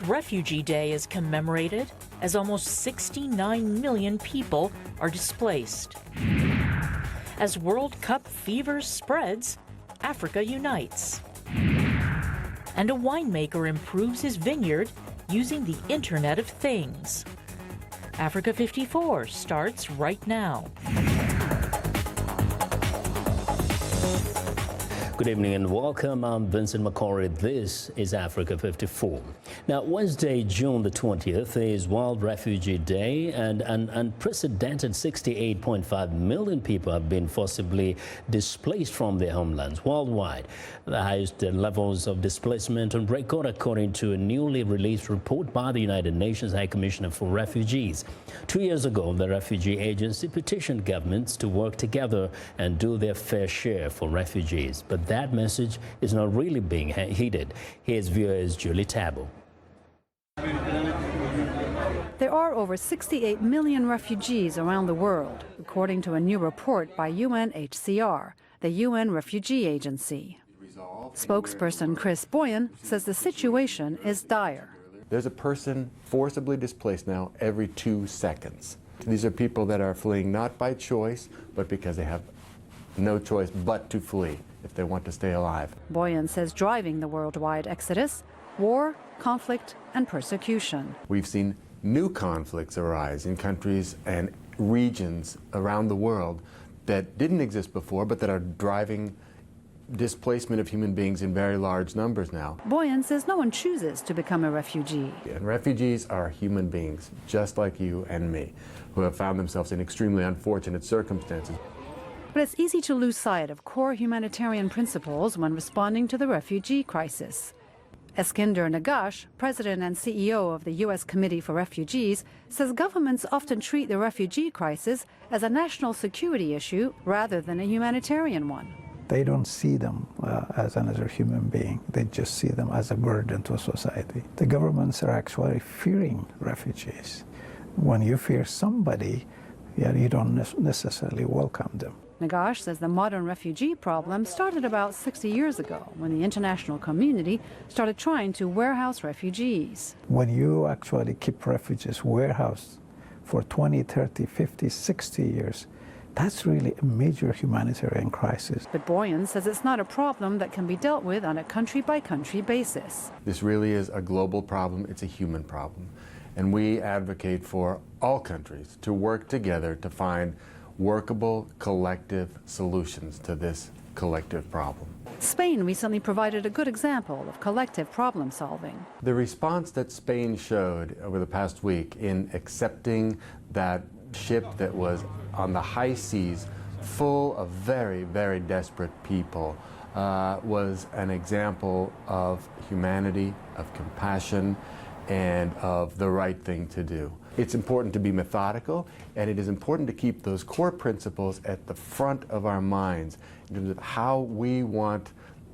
Refugee Day is commemorated as almost 69 million people are displaced. As World Cup fever spreads, Africa unites. And a winemaker improves his vineyard using the Internet of Things. Africa 54 starts right now. Good evening and welcome. I'm Vincent McCory. This is Africa 54. Now, Wednesday, June the 20th is World Refugee Day, and an unprecedented 68.5 million people have been forcibly displaced from their homelands worldwide. The highest levels of displacement on record, according to a newly released report by the United Nations High Commissioner for Refugees. 2 years ago, the Refugee Agency petitioned governments to work together and do their fair share for refugees. But that message is not really being heeded. Here's viewers Julie Tabo. There are over 68 million refugees around the world, according to a new report by UNHCR, the UN Refugee Agency. Spokesperson Chris Boyan says the situation is dire. There's a person forcibly displaced now every 2 seconds. These are people that are fleeing not by choice, but because they have no choice but to flee if they want to stay alive. Boyan says driving the worldwide exodus, war, conflict, and persecution. We've seen new conflicts arise in countries and regions around the world that didn't exist before, but that are driving displacement of human beings in very large numbers now. Boyan says no one chooses to become a refugee. And refugees are human beings, just like you and me, who have found themselves in extremely unfortunate circumstances. But it's easy to lose sight of core humanitarian principles when responding to the refugee crisis. Eskinder Nagash, president and CEO of the U.S. Committee for Refugees, says governments often treat the refugee crisis as a national security issue rather than a humanitarian one. They don't see them as another human being. They just see them as a burden to society. The governments are actually fearing refugees. When you fear somebody, you don't necessarily welcome them. Nagash says the modern refugee problem started about 60 years ago when the international community started trying to warehouse refugees. When you actually keep refugees warehoused for 20, 30, 50, 60 years, that's really a major humanitarian crisis. But Boyan says it's not a problem that can be dealt with on a country-by-country basis. This really is a global problem. It's a human problem. And we advocate for all countries to work together to find workable, collective solutions to this collective problem. Spain recently provided a good example of collective problem solving. The response that Spain showed over the past week in accepting that ship that was on the high seas full of very, very desperate people was an example of humanity, of compassion, and of the right thing to do. It's important to be methodical, and it is important to keep those core principles at the front of our minds in terms of how we want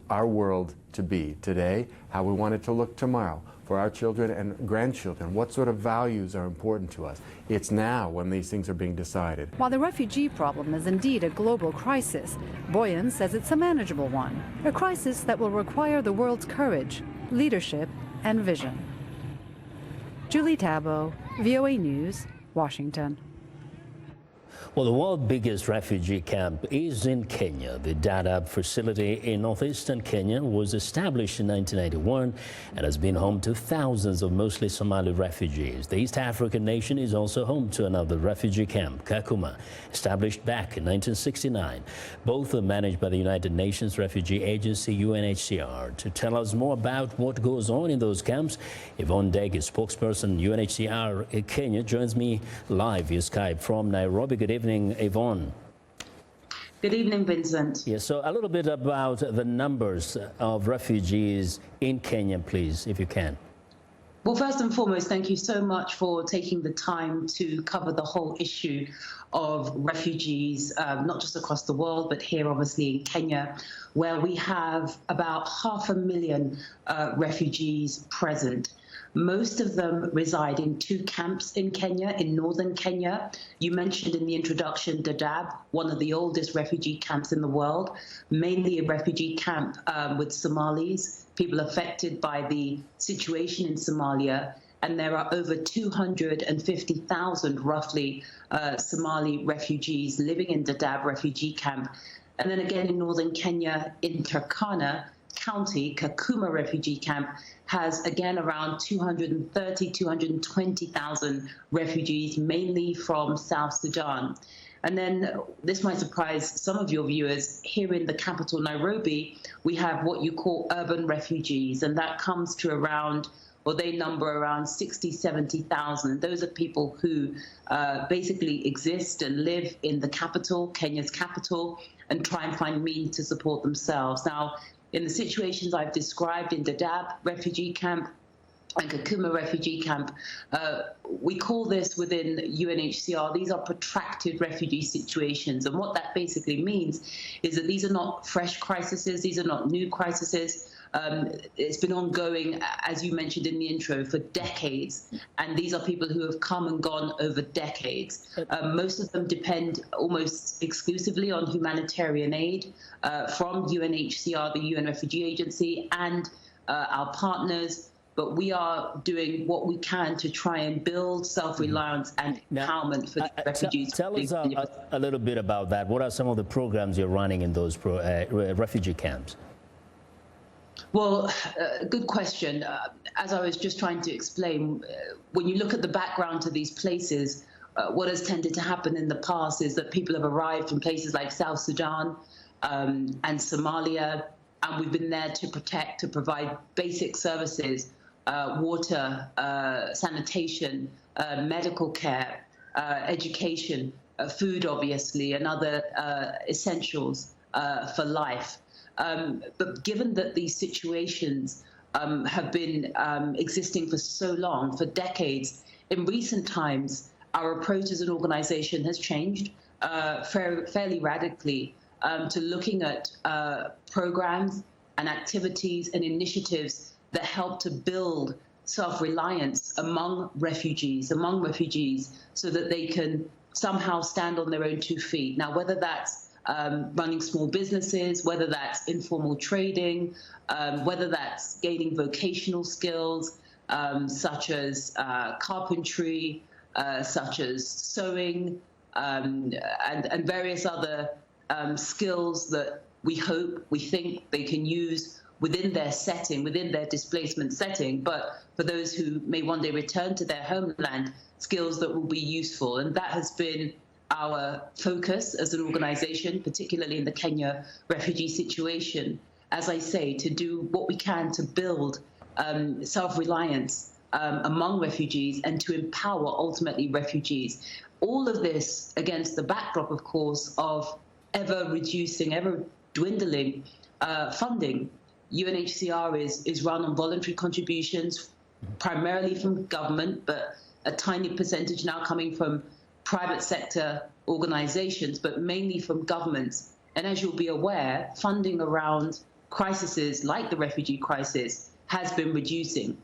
our world to be today, how we want it to look tomorrow, for our children and grandchildren. What sort of values are important to us? It's now when these things are being decided. While the refugee problem is indeed a global crisis, Boyan says it's a manageable one, a crisis that will require the world's courage, leadership, and vision. Julie Tabo, VOA News, Washington. Well, the world's biggest refugee camp is in Kenya. The Dadaab facility in northeastern Kenya was established in 1991 and has been home to thousands of mostly Somali refugees. The East African nation is also home to another refugee camp, Kakuma, established back in 1969. Both are managed by the United Nations Refugee Agency, UNHCR. To tell us more about what goes on in those camps, Yvonne Deg, spokesperson UNHCR in Kenya, joins me live via Skype from Nairobi. Good evening, Yvonne. Good evening, Vincent. Yes, so a little bit about the numbers of refugees in Kenya, please, if you can. Well, first and foremost, thank you so much for taking the time to cover the whole issue of refugees, not just across the world, but here, obviously, in Kenya, where we have about 500,000 refugees present. Most of them reside in 2 camps in Kenya, in northern Kenya. You mentioned in the introduction Dadaab, one of the oldest refugee camps in the world, mainly a refugee camp with Somalis, people affected by the situation in Somalia. And there are over 250,000, roughly, Somali refugees living in Dadaab refugee camp. And then again in northern Kenya, in Turkana County, Kakuma refugee camp has again around 230, 220,000 refugees, mainly from South Sudan. And then this might surprise some of your viewers, here in the capital, Nairobi, we have what you call urban refugees, and that comes to around, or they number around 60, 70,000. Those are people who basically exist and live in the capital, Kenya's capital, and try and find means to support themselves. Now, in the situations I've described in Dadaab refugee camp and Kakuma refugee camp, we call this within UNHCR, these are protracted refugee situations. And what that basically means is that these are not fresh crises, these are not new crises. It's been ongoing, as you mentioned in the intro, for decades. And these are people who have come and gone over decades. Most of them depend almost exclusively on humanitarian aid from UNHCR, the UN Refugee Agency, and our partners. But we are doing what we can to try and build self-reliance and empowerment for the refugees. Tell us a little bit about that. What are some of the programs you're running in those refugee camps? Well, good question. As I was just trying to explain, when you look at the background to these places, what has tended to happen in the past is that people have arrived from places like South Sudan and Somalia, and we've been there to protect, to provide basic services, water, sanitation, medical care, education, food, obviously, and other essentials for life. But given that these situations have been existing for so long, for decades, in recent times, our approach as an organization has changed fairly radically to looking at programs and activities and initiatives that help to build self-reliance among refugees, so that they can somehow stand on their own 2 feet. Now, whether that's running small businesses, whether that's informal trading, whether that's gaining vocational skills such as carpentry, such as sewing, and various other skills that we think they can use within their setting, within their displacement setting, but for those who may one day return to their homeland, skills that will be useful. And that has been our focus as an organization, particularly in the Kenya refugee situation, as I say, to do what we can to build self-reliance among refugees and to empower ultimately refugees. All of this against the backdrop, of course, of ever reducing, ever dwindling funding. UNHCR is run on voluntary contributions, primarily from government, but a tiny percentage now coming from private sector organizations, but mainly from governments. And as you'll be aware, funding around crises like the refugee crisis has been reducing.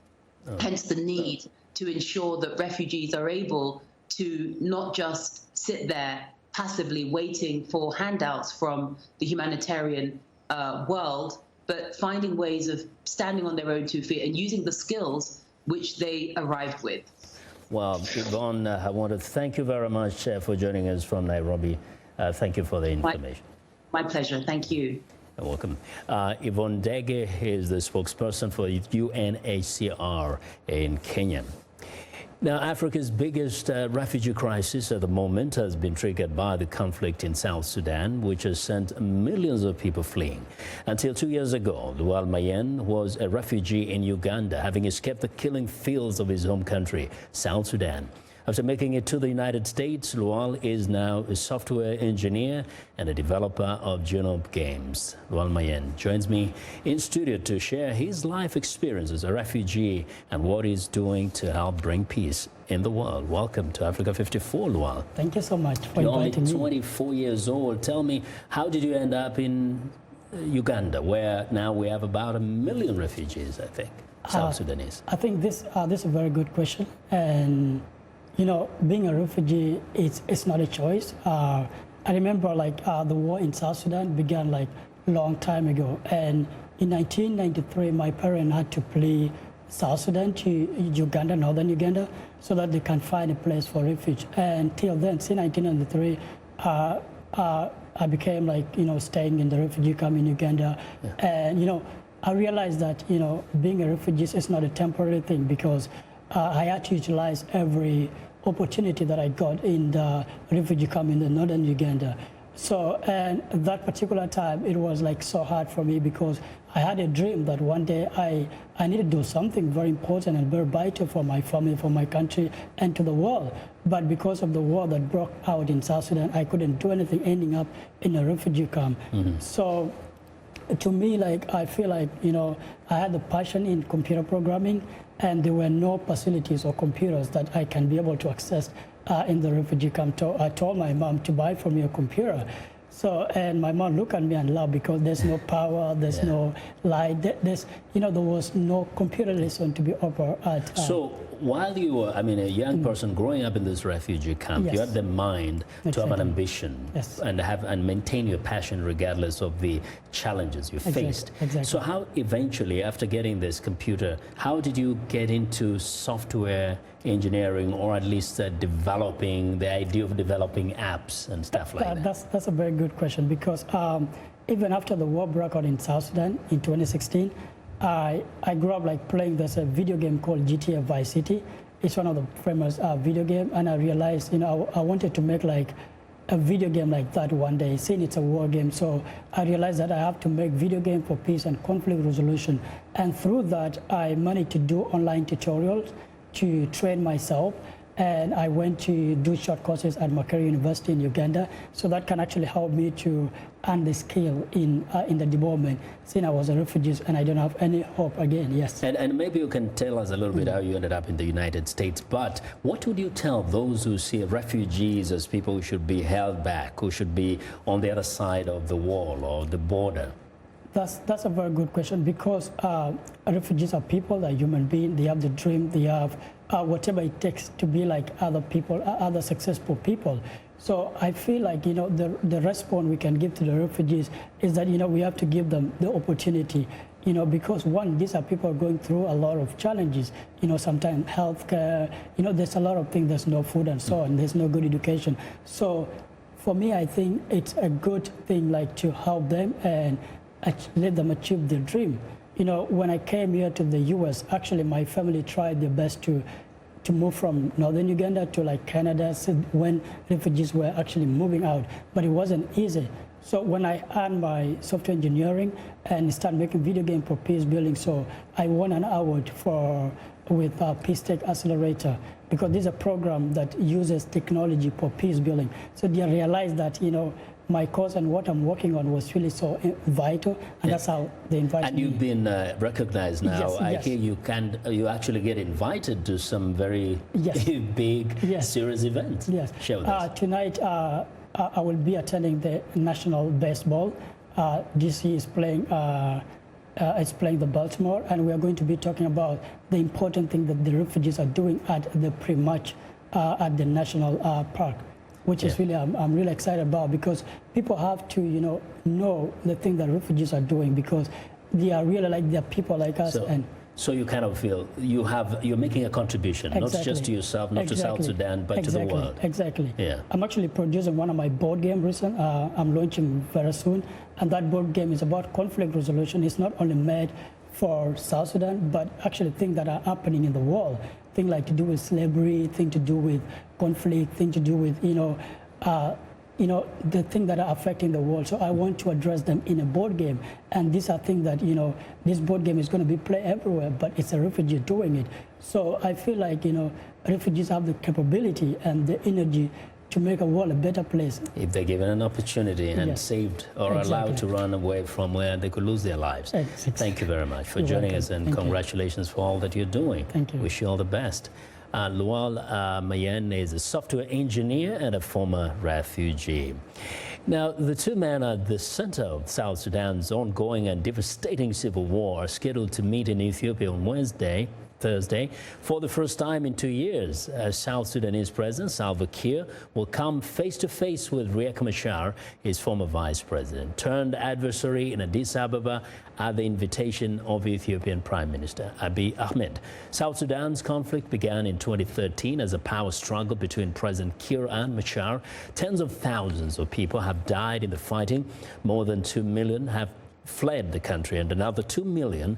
Hence the need to ensure that refugees are able to not just sit there passively waiting for handouts from the humanitarian world, but finding ways of standing on their own 2 feet and using the skills which they arrived with. Well, Yvonne, I want to thank you very much for joining us from Nairobi. Thank you for the information. My pleasure. Thank you. You're welcome. Yvonne Ndege is the spokesperson for UNHCR in Kenya. Now, Africa's biggest refugee crisis at the moment has been triggered by the conflict in South Sudan, which has sent millions of people fleeing. Until 2 years ago, Lual Mayen was a refugee in Uganda, having escaped the killing fields of his home country, South Sudan. After making it to the United States, Lual is now a software engineer and a developer of Genome Games. Lual Mayen joins me in studio to share his life experience as a refugee and what he's doing to help bring peace in the world. Welcome to Africa 54, Lual. Thank you so much for You're only inviting me. 24 years old. Tell me, how did you end up in Uganda, where now we have about 1 million refugees, I think? South Sudanese? I think this is a very good question. And, you know, being a refugee, it's not a choice. I remember like the war in South Sudan began like a long time ago. And in 1993, my parents had to flee South Sudan to Uganda, northern Uganda, so that they can find a place for refuge. And till then, since 1993, I became like, you know, staying in the refugee camp in Uganda. Yeah. And, you know, I realized that, you know, being a refugee is not a temporary thing, because I had to utilize every opportunity that I got in the refugee camp in the northern Uganda. So, and that particular time, it was like so hard for me, because I had a dream that one day I needed to do something very important and very vital for my family, for my country, and to the world. But because of the war that broke out in South Sudan, I couldn't do anything, ending up in a refugee camp. Mm-hmm. So, to me, like, I feel like, you know, I had the passion in computer programming, and there were no facilities or computers that I can be able to access in the refugee camp. So I told my mom to buy for me a computer. So, and my mom looked at me and laughed, because there's no power, there's no light, there's, you know, there was no computer lesson to be offered at. So while you were, I mean, a young person growing up in this refugee camp, you had the mind to have an ambition and maintain your passion regardless of the challenges you faced. Exactly. So how eventually, after getting this computer, how did you get into software engineering, or at least developing the idea of developing apps and stuff like that? That's a very good question, because even after the war broke out in South Sudan in 2016, I grew up like playing this video game called GTA Vice City. It's one of the famous video game, and I realized, you know, I wanted to make like a video game like that one day, seeing it's a war game. So I realized that I have to make video game for peace and conflict resolution. And through that, I managed to do online tutorials to train myself. And I went to do short courses at Makerere University in Uganda, so that can actually help me to earn the skill in the development, since I was a refugee and I don't have any hope again. Yes. And maybe you can tell us a little bit how you ended up in the United States. But what would you tell those who see refugees as people who should be held back, who should be on the other side of the wall or the border? That's a very good question, because refugees are people, they're human beings, they have the dream, they have whatever it takes to be like other people, other successful people. So I feel like, you know, the response we can give to the refugees is that, you know, we have to give them the opportunity, you know, because one, these are people going through a lot of challenges, you know, sometimes healthcare, you know, there's a lot of things, there's no food and so on, there's no good education. So for me, I think it's a good thing, like, to help them and let them achieve their dream. You know, when I came here to the U.S., actually my family tried their best to move from northern Uganda to like Canada when refugees were actually moving out, but it wasn't easy. So when I earned my software engineering and started making video game for peace building, so I won an award with Peace Tech Accelerator, because this is a program that uses technology for peace building. So they realized that, you know, my course and what I'm working on was really so vital, and that's how they invited me. And you've been recognized now. Yes, I hear you actually get invited to some very big, serious events. Yes. Share with us. Tonight, I will be attending the National Baseball. DC is playing the Baltimore, and we are going to be talking about the important thing that the refugees are doing at the pre-match at the National Park, which is really, I'm really excited about, because people have to, you know the thing that refugees are doing, because they are really like, they're people like us. So you kind of feel you're making a contribution, not just to yourself, not to South Sudan, but to the world. Exactly. Yeah. I'm actually producing one of my board games recently. I'm launching very soon, and that board game is about conflict resolution. It's not only made for South Sudan, but actually things that are happening in the world. Things like to do with slavery, things to do with conflict, things to do with, the things that are affecting the world. So I want to address them in a board game. And these are things that, this board game is going to be played everywhere, but it's a refugee doing it. So I feel like, refugees have the capability and the energy to make a world a better place. If they're given an opportunity and saved or allowed to run away from where they could lose their lives. Thank you very much for joining us, and congratulations for all that you're doing. Thank you. Wish you all the best. Lual Mayen is a software engineer and a former refugee. Now, the two men at the center of South Sudan's ongoing and devastating civil war are scheduled to meet in Ethiopia on Thursday, for the first time in 2 years. South Sudanese President Salva Kiir will come face-to-face with Riek Machar, his former vice president, turned adversary in Addis Ababa at the invitation of Ethiopian Prime Minister Abiy Ahmed. South Sudan's conflict began in 2013 as a power struggle between President Kiir and Machar. Tens of thousands of people have died in the fighting. More than 2 million have fled the country, and another 2 million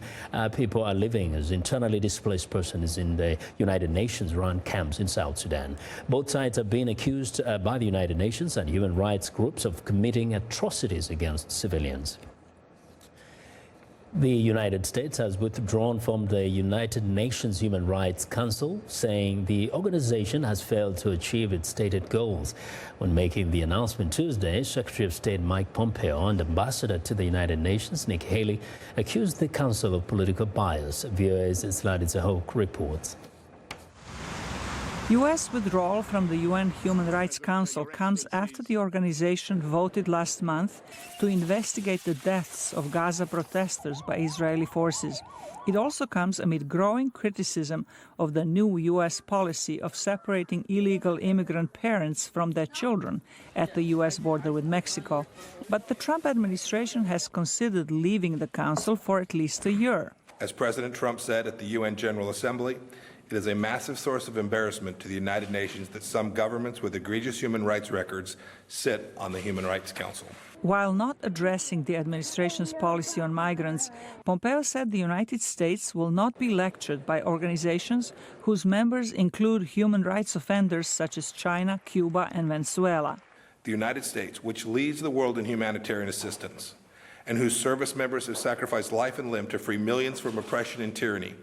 people are living as internally displaced persons in the United Nations-run camps in South Sudan. Both sides have been accused by the United Nations and human rights groups of committing atrocities against civilians. The United States has withdrawn from the United Nations Human Rights Council, saying the organization has failed to achieve its stated goals. When making the announcement Tuesday, Secretary of State Mike Pompeo and Ambassador to the United Nations Nikki Haley accused the council of political bias. VOA's Zlati Zahok reports. U.S. withdrawal from the UN Human Rights Council comes after the organization voted last month to investigate the deaths of Gaza protesters by Israeli forces. It also comes amid growing criticism of the new U.S. policy of separating illegal immigrant parents from their children at the U.S. border with Mexico. But the Trump administration has considered leaving the council for at least a year. As President Trump said at the UN General Assembly, it is a massive source of embarrassment to the United Nations that some governments with egregious human rights records sit on the Human Rights Council. While not addressing the administration's policy on migrants, Pompeo said the United States will not be lectured by organizations whose members include human rights offenders such as China, Cuba, and Venezuela. The United States, which leads the world in humanitarian assistance, and whose service members have sacrificed life and limb to free millions from oppression and tyranny,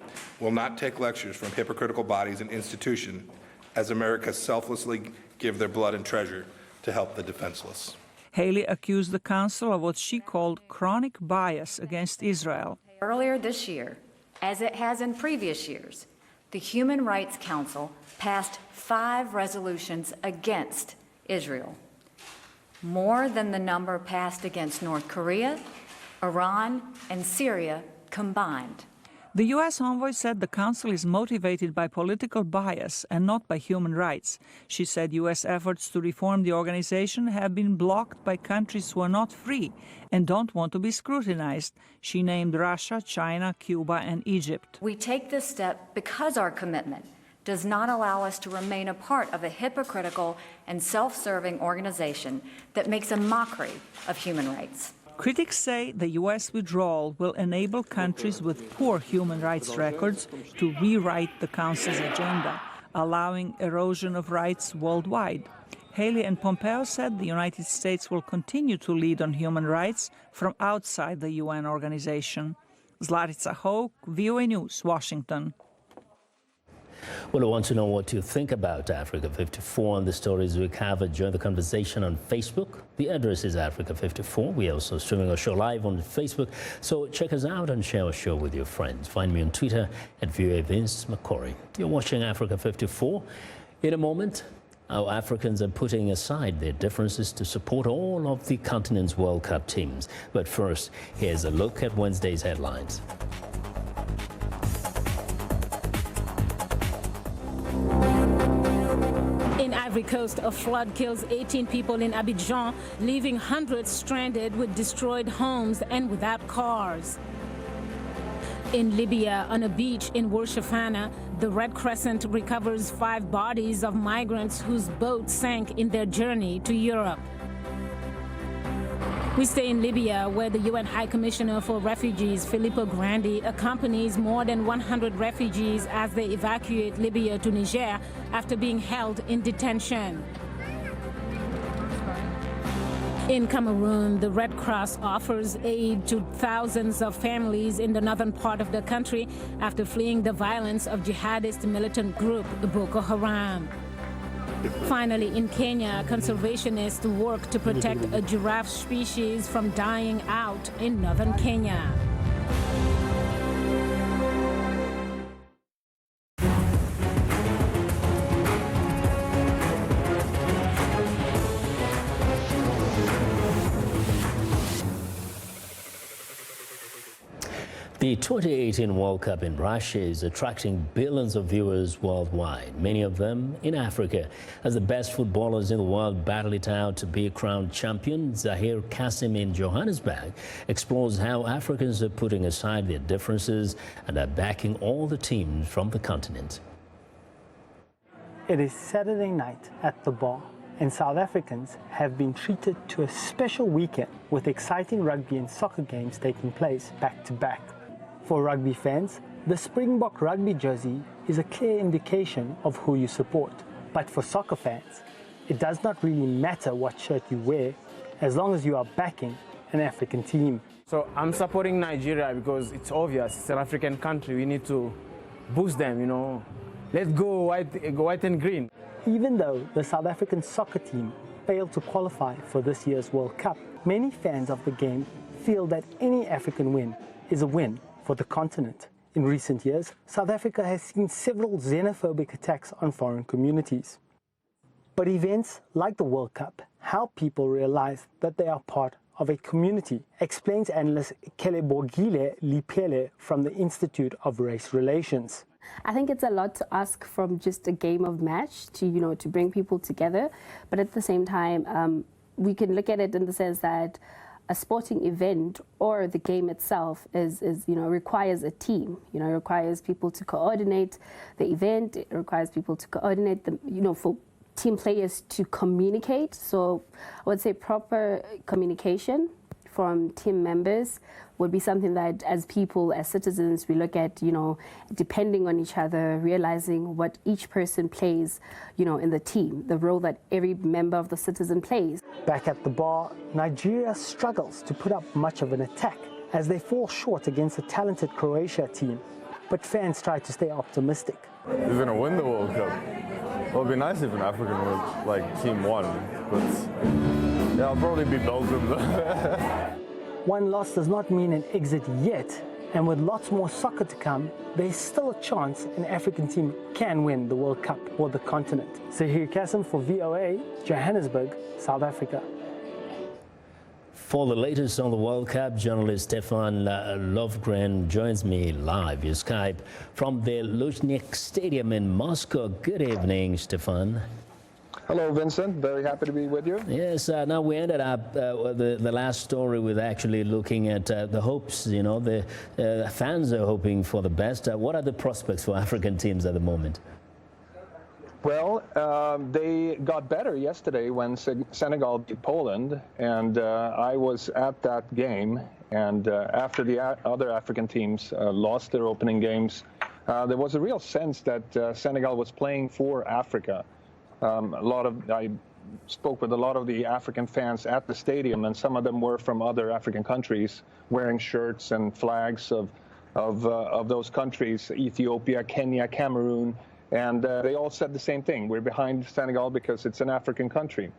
will not take lectures from hypocritical bodies and institutions as America selflessly give their blood and treasure to help the defenseless. Haley accused the council of what she called chronic bias against Israel. Earlier this year, as it has in previous years, the Human Rights Council passed 5 resolutions against Israel, more than the number passed against North Korea, Iran, and Syria combined. The U.S. envoy said the council is motivated by political bias and not by human rights. She said U.S. efforts to reform the organization have been blocked by countries who are not free and don't want to be scrutinized. She named Russia, China, Cuba, and Egypt. We take this step because our commitment does not allow us to remain a part of a hypocritical and self-serving organization that makes a mockery of human rights. Critics say the U.S. withdrawal will enable countries with poor human rights records to rewrite the Council's agenda, allowing erosion of rights worldwide. Haley and Pompeo said the United States will continue to lead on human rights from outside the UN organization. Zlati Zahok, VOA News, Washington. Well, I want to know what you think about Africa 54 and the stories we cover. Join the conversation on Facebook. The address is Africa 54. We are also streaming our show live on Facebook. So check us out and share our show with your friends. Find me on Twitter at VOA Vince McCory. You're watching Africa 54. In a moment, our Africans are putting aside their differences to support all of the continent's World Cup teams. But first, here's a look at Wednesday's headlines. In Ivory Coast, a flood kills 18 people in Abidjan, leaving hundreds stranded with destroyed homes and without cars. In Libya, on a beach in Worshafana, the Red Crescent recovers 5 bodies of migrants whose boat sank in their journey to Europe. We stay in Libya, where the UN High Commissioner for Refugees, Filippo Grandi, accompanies more than 100 refugees as they evacuate Libya to Niger after being held in detention. In Cameroon, the Red Cross offers aid to thousands of families in the northern part of the country after fleeing the violence of jihadist militant group Boko Haram. Finally, in Kenya, conservationists work to protect a giraffe species from dying out in northern Kenya. The 2018 World Cup in Russia is attracting billions of viewers worldwide, many of them in Africa. As the best footballers in the world battle it out to be crowned champion, Zahir Kassim in Johannesburg explores how Africans are putting aside their differences and are backing all the teams from the continent. It is Saturday night at the bar, and South Africans have been treated to a special weekend with exciting rugby and soccer games taking place back to back. For rugby fans, the Springbok rugby jersey is a clear indication of who you support. But for soccer fans, it does not really matter what shirt you wear as long as you are backing an African team. So I'm supporting Nigeria because it's obvious, it's an African country. We need to boost them, you know. Let's go white and green. Even though the South African soccer team failed to qualify for this year's World Cup, many fans of the game feel that any African win is a win for the continent. In recent years, South Africa has seen several xenophobic attacks on foreign communities. But events like the World Cup help people realize that they are part of a community, explains analyst Kelebogile Lipele from the Institute of Race Relations. I think it's a lot to ask from just a game of match to bring people together. But at the same time, we can look at it in the sense that a sporting event or the game itself requires a team. It requires people to coordinate the event. It requires people to coordinate for team players to communicate. So I would say proper communication from team members would be something that as people, as citizens, we look at, depending on each other, realizing what each person plays, in the team, the role that every member of the citizen plays. Back at the bar, Nigeria struggles to put up much of an attack as they fall short against a talented Croatia team. But fans try to stay optimistic. We're going to win the World Cup. Well, it'd be nice if an African team won, but yeah, I'll probably be Belgium. One loss does not mean an exit yet, and with lots more soccer to come, there's still a chance an African team can win the World Cup or the continent. Zahir Kassim for VOA, Johannesburg, South Africa. For the latest on the World Cup, journalist Stefan Lovgren joins me live via Skype from the Luzhniki Stadium in Moscow. Good evening, Stefan. Hello, Vincent. Very happy to be with you. Yes, now we ended up the last story with actually looking at the hopes, the fans are hoping for the best. What are the prospects for African teams at the moment? Well, they got better yesterday when Senegal beat Poland, and I was at that game. And after the other African teams lost their opening games, there was a real sense that Senegal was playing for Africa. I spoke with a lot of the African fans at the stadium, and some of them were from other African countries, wearing shirts and flags of those countries: Ethiopia, Kenya, Cameroon, and they all said the same thing: we're behind Senegal because it's an African country.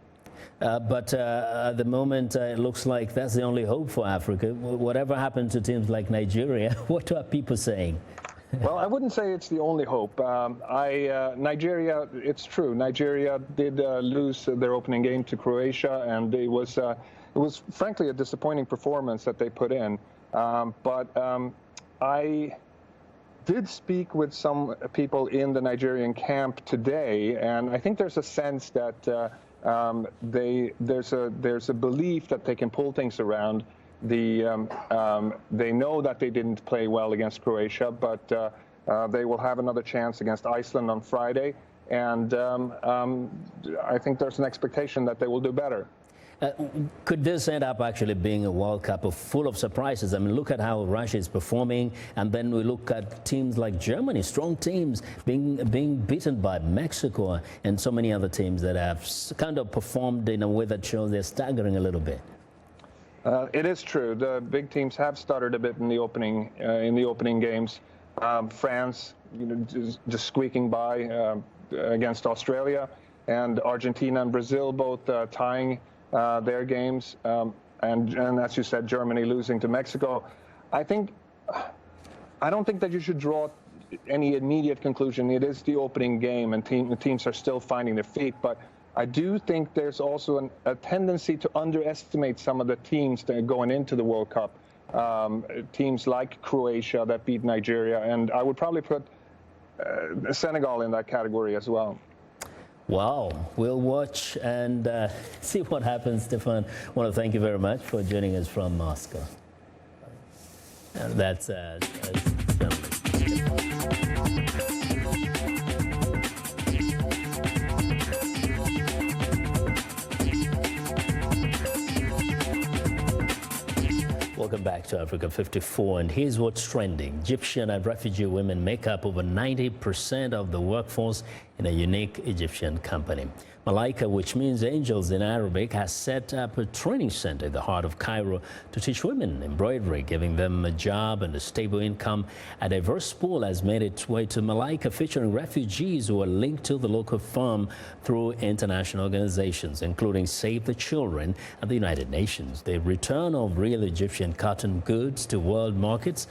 But at the moment, it looks like that's the only hope for Africa. Whatever happened to teams like Nigeria, what are people saying? Well, I wouldn't say it's the only hope. Nigeria, it's true. Nigeria did lose their opening game to Croatia, and it was frankly a disappointing performance that they put in. But I did speak with some people in the Nigerian camp today, and I think there's a sense that there's a belief that they can pull things around. They know that they didn't play well against Croatia, but they will have another chance against Iceland on Friday, and I think there's an expectation that they will do better. Could this end up actually being a World Cup full of surprises? I mean, look at how Russia is performing, and then we look at teams like Germany, strong teams, being beaten by Mexico and so many other teams that have kind of performed in a way that shows they're staggering a little bit. It is true. The big teams have stuttered a bit in the opening games. France, just squeaking by against Australia, and Argentina and Brazil both tying their games, and as you said, Germany losing to Mexico. I don't think that you should draw any immediate conclusion. It is the opening game, and teams are still finding their feet, but I do think there's also a tendency to underestimate some of the teams that are going into the World Cup. teams like Croatia that beat Nigeria, and I would probably put Senegal in that category as well. Wow, we'll watch and see what happens, Stefan. I want to thank you very much for joining us from Moscow. That's Welcome back to Africa 54, and here's what's trending. Egyptian and refugee women make up over 90% of the workforce in a unique Egyptian company. Malaika, which means angels in Arabic, has set up a training center in the heart of Cairo to teach women embroidery, giving them a job and a stable income. A diverse pool has made its way to Malaika, featuring refugees who are linked to the local firm through international organizations, including Save the Children and the United Nations. The return of real Egyptian cotton goods to world markets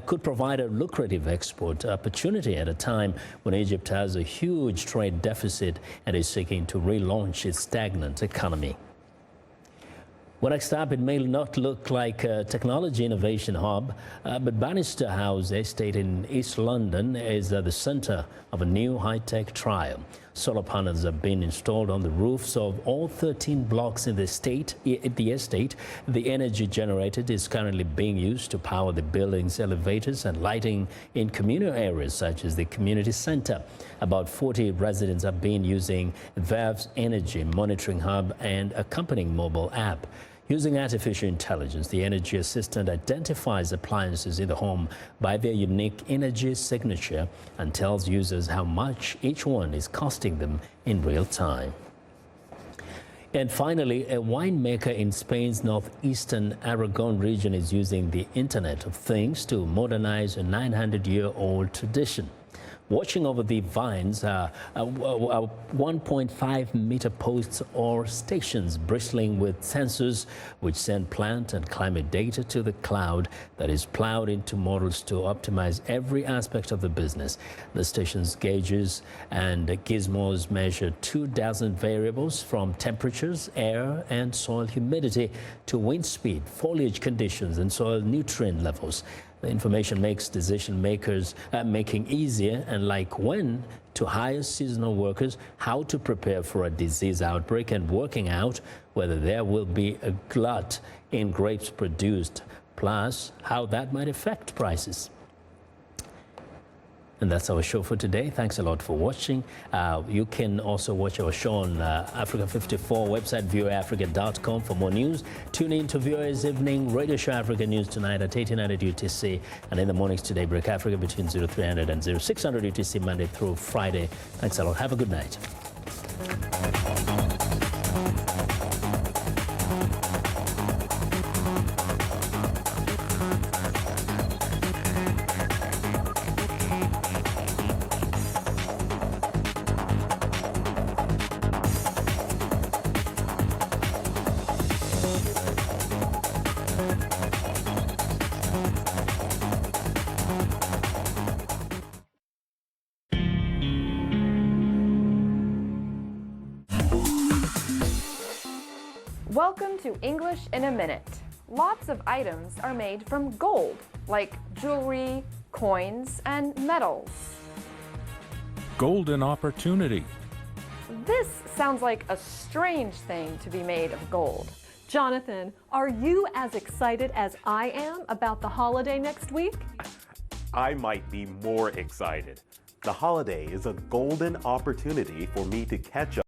could provide a lucrative export opportunity at a time when Egypt has a huge trade deficit and is seeking to relaunch its stagnant economy. Well, next up, it may not look like a technology innovation hub, but Bannister House Estate in East London is at the center of a new high-tech trial. Solar panels have been installed on the roofs of all 13 blocks in the estate. The energy generated is currently being used to power the building's elevators and lighting in communal areas such as the community center. About 40 residents have been using Verve's energy monitoring hub and accompanying mobile app. Using artificial intelligence, the energy assistant identifies appliances in the home by their unique energy signature and tells users how much each one is costing them in real time. And finally, a winemaker in Spain's northeastern Aragon region is using the Internet of Things to modernize a 900-year-old tradition. Watching over the vines are 1.5-meter posts or stations bristling with sensors which send plant and climate data to the cloud that is plowed into models to optimize every aspect of the business. The station's gauges and gizmos measure 24 variables from temperatures, air and soil humidity to wind speed, foliage conditions and soil nutrient levels. The information makes decision makers making easier, and like when to hire seasonal workers, how to prepare for a disease outbreak, and working out whether there will be a glut in grapes produced, plus how that might affect prices. And that's our show for today. Thanks a lot for watching. You can also watch our show on Africa 54 website, voaafrica.com for more news. Tune in to VOA's evening radio show, Africa News Tonight at 1800 UTC, and in the mornings today, Break Africa between 0300 and 0600 UTC, Monday through Friday. Thanks a lot. Have a good night. Welcome to English in a Minute. Lots of items are made from gold, like jewelry, coins, and medals. Golden opportunity. This sounds like a strange thing to be made of gold. Jonathan, are you as excited as I am about the holiday next week? I might be more excited. The holiday is a golden opportunity for me to catch up